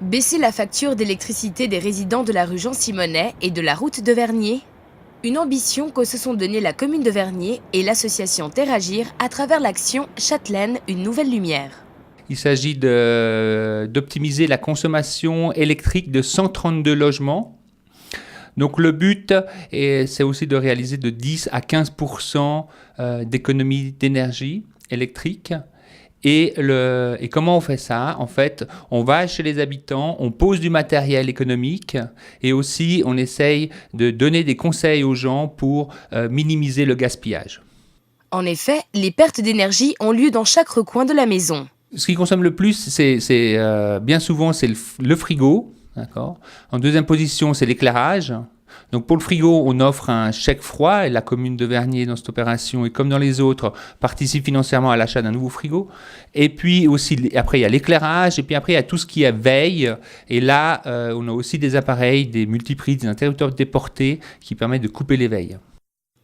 Baisser la facture d'électricité des résidents de la rue Jean-Simonet et de la route de Vernier. Une ambition que se sont donnée la commune de Vernier et l'association Terragir à travers l'action Châtelaine, une nouvelle lumière. Il s'agit d'optimiser la consommation électrique de 132 logements. Donc le but, c'est aussi de réaliser de 10 à 15% d'économie d'énergie électrique. Et comment on fait ça? En fait, on va chez les habitants, on pose du matériel économique et aussi on essaye de donner des conseils aux gens pour minimiser le gaspillage. En effet, les pertes d'énergie ont lieu dans chaque recoin de la maison. Ce qui consomme le plus, c'est bien souvent c'est le frigo. D'accord. En deuxième position, c'est l'éclairage. Donc pour le frigo, on offre un chèque froid et la commune de Vernier dans cette opération, et comme dans les autres, participe financièrement à l'achat d'un nouveau frigo. Et puis aussi, après il y a l'éclairage, et puis après il y a tout ce qui est veille. Et là, on a aussi des appareils, des multiprises, des interrupteurs déportés qui permettent de couper les veilles.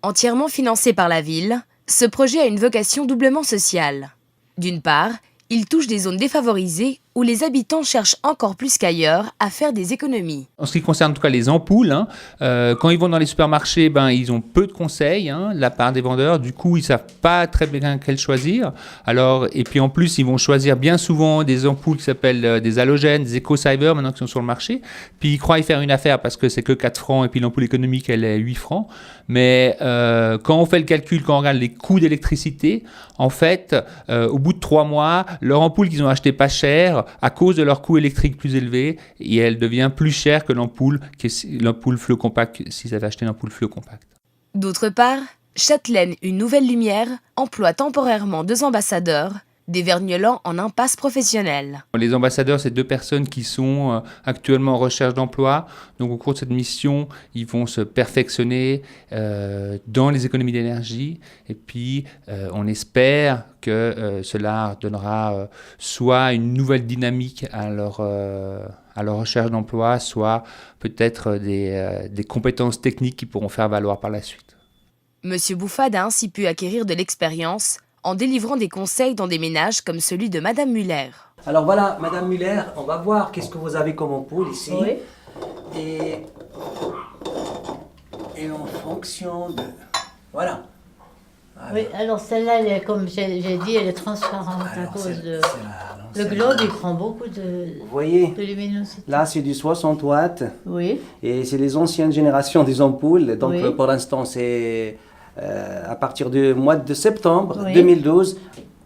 Entièrement financé par la ville, ce projet a une vocation doublement sociale. D'une part, il touche des zones défavorisées où les habitants cherchent encore plus qu'ailleurs à faire des économies. En ce qui concerne en tout cas les ampoules, quand ils vont dans les supermarchés, ils ont peu de conseils de la part des vendeurs. Du coup, ils ne savent pas très bien quelles choisir. Et puis en plus, ils vont choisir bien souvent des ampoules qui s'appellent des halogènes, des EcoCyber, maintenant qui sont sur le marché. Puis ils croient y faire une affaire parce que c'est que 4 francs et puis l'ampoule économique, elle est 8 francs. Mais quand on fait le calcul, quand on regarde les coûts d'électricité, en fait, au bout de 3 mois, leur ampoule qu'ils ont achetée pas chère, à cause de leur coût électrique plus élevé, et elle devient plus chère que l'ampoule fleu compact si vous avez acheté une ampoule fleu compact. D'autre part, Châtelaine, une nouvelle lumière, emploie temporairement 2 ambassadeurs, des Vergnolans en impasse professionnelle. Les ambassadeurs, c'est 2 personnes qui sont actuellement en recherche d'emploi. Donc au cours de cette mission, ils vont se perfectionner dans les économies d'énergie. Et puis on espère que cela donnera soit une nouvelle dynamique à leur recherche d'emploi, soit peut-être des compétences techniques qu'ils pourront faire valoir par la suite. Monsieur Bouffade a ainsi pu acquérir de l'expérience en délivrant des conseils dans des ménages comme celui de Madame Muller. Alors voilà, Madame Muller, on va voir qu'est-ce que vous avez comme ampoule ici. Oui. Et en fonction de... Voilà. Oui, alors celle-là, elle est, comme j'ai dit, elle est transparente à cause de... Le globe, il prend beaucoup vous voyez, de luminosité. Là, c'est du 60 watts. Oui. Et c'est les anciennes générations des ampoules. Donc Oui. pour l'instant, c'est à partir du mois de septembre Oui. 2012.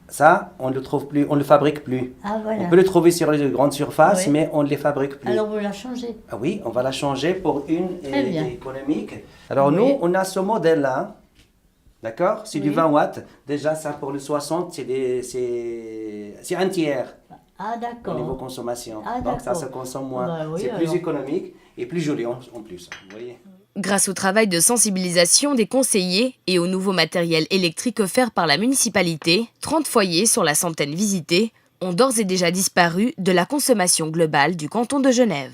Ça, on ne le trouve plus, on ne le fabrique plus. Ah, voilà. On peut le trouver sur les grandes surfaces, Oui. mais on ne les fabrique plus. Alors vous la changez. Ah oui, on va la changer pour une Très bien. économique. Alors Oui. nous, on a ce modèle-là. D'accord? C'est du Oui. 20 watts. Déjà, ça pour le 60, c'est un tiers Ah, au d'accord. niveau consommation. Ah, Donc ça d'accord. se consomme moins. Bah oui, c'est plus alors. économique et plus joli en plus. Vous voyez? Grâce au travail de sensibilisation des conseillers et au nouveau matériel électrique offert par la municipalité, 30 foyers sur la centaine visités ont d'ores et déjà disparu de la consommation globale du canton de Genève.